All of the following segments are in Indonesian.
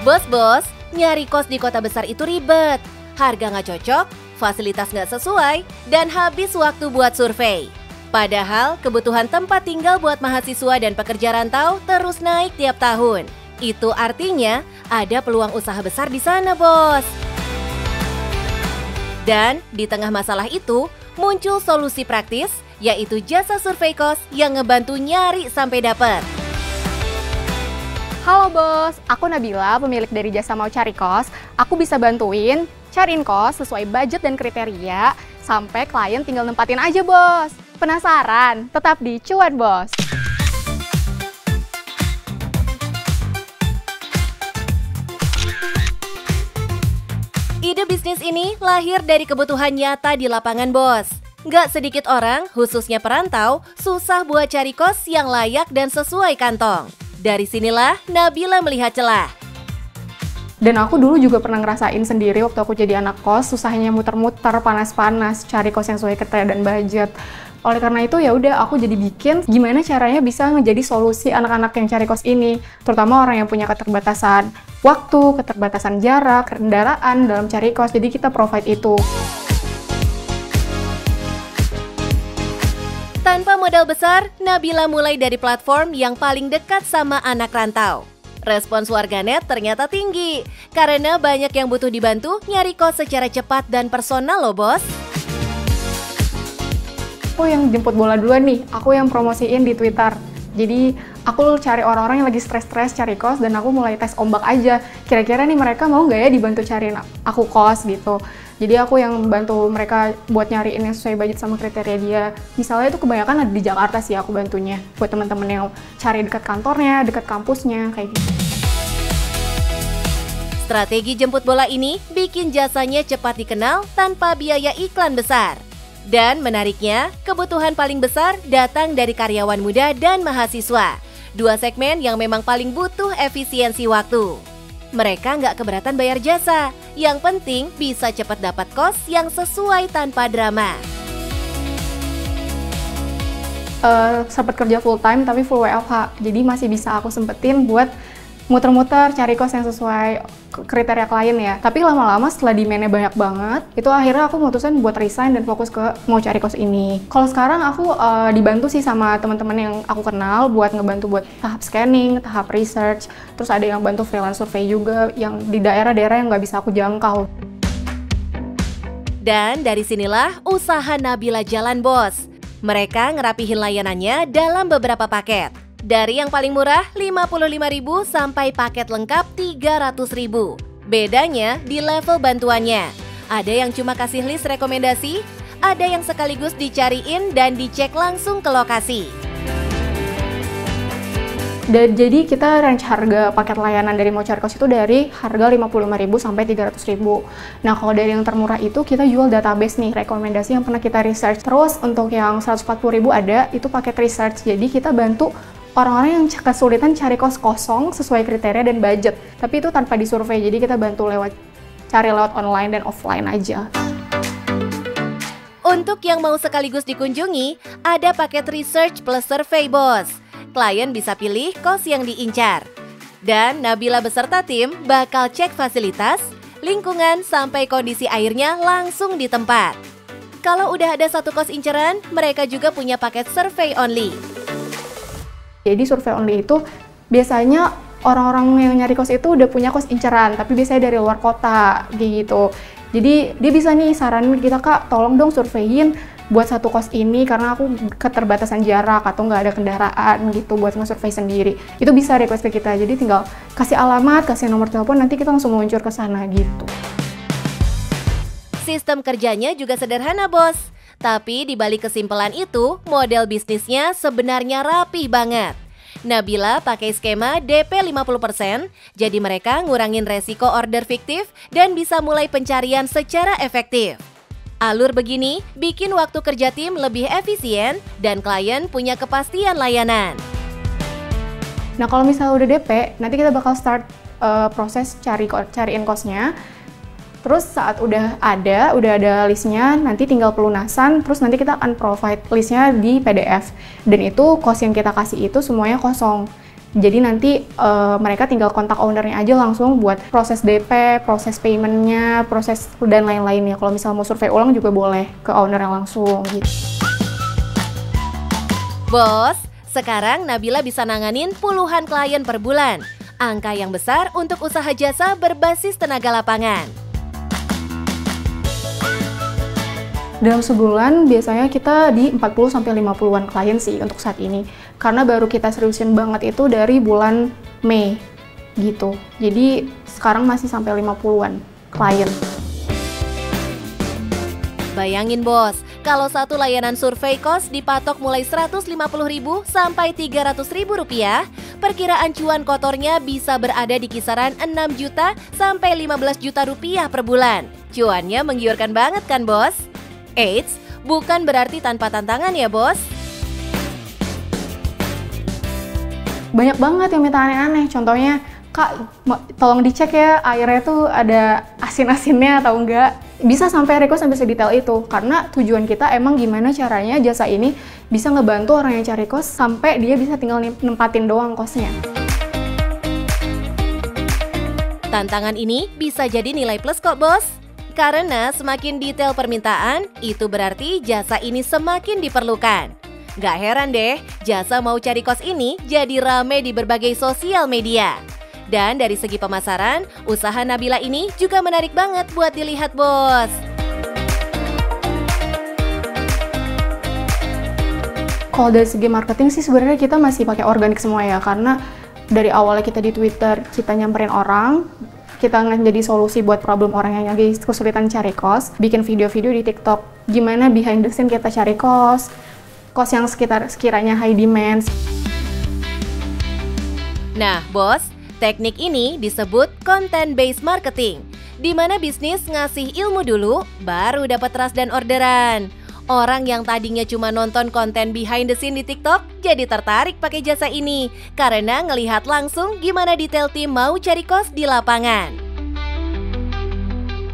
Bos-bos, nyari kos di kota besar itu ribet. Harga nggak cocok, fasilitas nggak sesuai, dan habis waktu buat survei. Padahal kebutuhan tempat tinggal buat mahasiswa dan pekerja rantau terus naik tiap tahun. Itu artinya ada peluang usaha besar di sana, bos. Dan di tengah masalah itu, muncul solusi praktis, yaitu jasa survei kos yang ngebantu nyari sampai dapet. Halo bos, aku Nabila, pemilik dari jasa Mau Cari Kos. Aku bisa bantuin cariin kos sesuai budget dan kriteria, sampai klien tinggal nempatin aja bos. Penasaran? Tetap di Cuan Bos. Ide bisnis ini lahir dari kebutuhan nyata di lapangan, bos. Nggak sedikit orang, khususnya perantau, susah buat cari kos yang layak dan sesuai kantong. Dari sinilah Nabila melihat celah. Dan aku dulu juga pernah ngerasain sendiri waktu aku jadi anak kos, susahnya muter-muter, panas-panas, cari kos yang sesuai kriteria dan budget. Oleh karena itu ya udah aku jadi bikin gimana caranya bisa menjadi solusi anak-anak yang cari kos ini, terutama orang yang punya keterbatasan waktu, keterbatasan jarak, kendaraan dalam cari kos. Jadi kita provide itu. Tanpa modal besar, Nabila mulai dari platform yang paling dekat sama anak rantau. Respons warganet ternyata tinggi, karena banyak yang butuh dibantu nyari kos secara cepat dan personal loh, bos. Aku yang jemput bola duluan nih, aku yang promosiin di Twitter. Jadi aku cari orang-orang yang lagi stres-stres cari kos dan aku mulai tes ombak aja. Kira-kira nih mereka mau nggak ya dibantu cariin aku kos gitu. Jadi aku yang bantu mereka buat nyariin yang sesuai budget sama kriteria dia. Misalnya itu kebanyakan ada di Jakarta sih aku bantunya. Buat teman-teman yang cari dekat kantornya, dekat kampusnya, kayak gitu. Strategi jemput bola ini bikin jasanya cepat dikenal tanpa biaya iklan besar. Dan menariknya, kebutuhan paling besar datang dari karyawan muda dan mahasiswa. Dua segmen yang memang paling butuh efisiensi waktu. Mereka nggak keberatan bayar jasa, yang penting bisa cepat dapat kos yang sesuai tanpa drama. Sempat kerja full time tapi full WFH, jadi masih bisa aku sempetin buat muter-muter cari kos yang sesuai kriteria klien ya. Tapi lama-lama setelah demand-nya banyak banget, itu akhirnya aku mutusin buat resign dan fokus ke Mau Cari Kos ini. Kalau sekarang aku dibantu sih sama teman-teman yang aku kenal buat ngebantu buat tahap scanning, tahap research, terus ada yang bantu freelance survey juga yang di daerah-daerah yang nggak bisa aku jangkau. Dan dari sinilah usaha Nabila jalan, bos. Mereka ngerapihin layanannya dalam beberapa paket. Dari yang paling murah 55.000 sampai paket lengkap 300.000. Bedanya di level bantuannya. Ada yang cuma kasih list rekomendasi, ada yang sekaligus dicariin dan dicek langsung ke lokasi. Dan jadi kita range harga paket layanan dari Mau Cari Kos itu dari harga 55.000 sampai 300.000. Nah, kalau dari yang termurah itu kita jual database nih, rekomendasi yang pernah kita research. Terus untuk yang 140.000 ada, itu paket research. Jadi kita bantu orang-orang yang kesulitan cari kos kosong sesuai kriteria dan budget. Tapi itu tanpa disurvei, jadi kita bantu cari lewat online dan offline aja. Untuk yang mau sekaligus dikunjungi, ada paket research plus survei, bos. Klien bisa pilih kos yang diincar. Dan Nabila beserta tim bakal cek fasilitas, lingkungan, sampai kondisi airnya langsung di tempat. Kalau udah ada satu kos inceran, mereka juga punya paket survey only. Jadi survey only itu biasanya orang-orang yang nyari kos itu udah punya kos inceran, tapi biasanya dari luar kota gitu. Jadi dia bisa nih saranin kita, Kak, tolong dong surveiin buat satu kos ini karena aku keterbatasan jarak atau nggak ada kendaraan gitu buat nge-survey sendiri. Itu bisa request ke kita, jadi tinggal kasih alamat, kasih nomor telepon, nanti kita langsung meluncur ke sana gitu. Sistem kerjanya juga sederhana, bos. Tapi di balik kesimpulan itu, model bisnisnya sebenarnya rapih banget. Nabila pakai skema DP 50%, jadi mereka ngurangin resiko order fiktif dan bisa mulai pencarian secara efektif. Alur begini bikin waktu kerja tim lebih efisien dan klien punya kepastian layanan. Nah, kalau misalnya udah DP, nanti kita bakal start proses cariin kosnya. Terus saat udah ada listnya, nanti tinggal pelunasan, terus nanti kita akan provide listnya di PDF. Dan itu kos yang kita kasih itu semuanya kosong. Jadi nanti mereka tinggal kontak ownernya aja langsung buat proses DP, proses paymentnya, proses dan lain-lainnya. Kalau misalnya mau survei ulang juga boleh ke ownernya langsung gitu. Bos, sekarang Nabila bisa nanganin puluhan klien per bulan. Angka yang besar untuk usaha jasa berbasis tenaga lapangan. Dalam sebulan biasanya kita di 40-50-an klien sih untuk saat ini. Karena baru kita seriusin banget itu dari bulan Mei gitu. Jadi sekarang masih sampai 50-an klien. Bayangin bos, kalau satu layanan survei kos dipatok mulai Rp150.000 sampai Rp300.000, perkiraan cuan kotornya bisa berada di kisaran 6 juta sampai 15 juta rupiah per bulan. Cuannya menggiurkan banget kan bos? Eits, bukan berarti tanpa tantangan ya bos. Banyak banget yang minta aneh-aneh, contohnya, Kak, tolong dicek ya airnya tuh ada asin-asinnya atau enggak. Bisa sampai request sampai sedetail itu, karena tujuan kita emang gimana caranya jasa ini bisa ngebantu orang yang cari kos sampai dia bisa tinggal nempatin doang kosnya. Tantangan ini bisa jadi nilai plus kok bos. Karena semakin detail permintaan, itu berarti jasa ini semakin diperlukan. Gak heran deh, jasa mau cari kos ini jadi rame di berbagai sosial media. Dan dari segi pemasaran, usaha Nabila ini juga menarik banget buat dilihat bos. Kalau dari segi marketing sih sebenarnya kita masih pakai organik semua ya, karena dari awalnya kita di Twitter, kita nyamperin orang, kita jadi solusi buat problem orang yang lagi kesulitan cari kos, bikin video-video di TikTok, gimana behind the scene kita cari kos yang sekiranya high demand. Nah bos, teknik ini disebut content-based marketing, di mana bisnis ngasih ilmu dulu, baru dapat trust dan orderan. Orang yang tadinya cuma nonton konten behind the scene di TikTok, jadi tertarik pakai jasa ini, karena ngelihat langsung gimana detail tim mau cari kos di lapangan.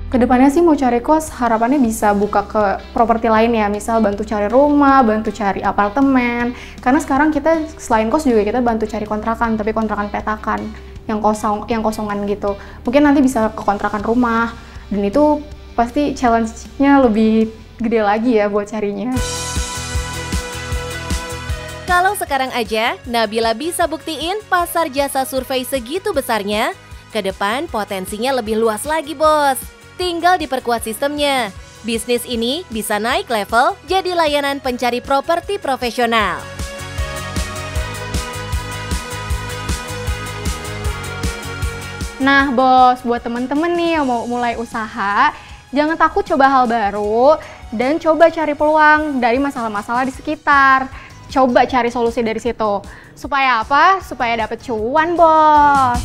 Kedepannya sih mau cari kos, harapannya bisa buka ke properti lain ya, misal bantu cari rumah, bantu cari apartemen. Karena sekarang kita selain kos juga kita bantu cari kontrakan, tapi kontrakan petakan. Yang kosongan gitu. Mungkin nanti bisa ke kontrakan rumah, dan itu pasti challenge-nya lebih gede lagi ya buat carinya. Kalau sekarang aja Nabila bisa buktiin pasar jasa survei segitu besarnya, ke depan potensinya lebih luas lagi bos. Tinggal diperkuat sistemnya. Bisnis ini bisa naik level jadi layanan pencari properti profesional. Nah bos, buat temen-temen nih yang mau mulai usaha, jangan takut coba hal baru dan coba cari peluang dari masalah-masalah di sekitar. Coba cari solusi dari situ. Supaya apa? Supaya dapet cuan bos.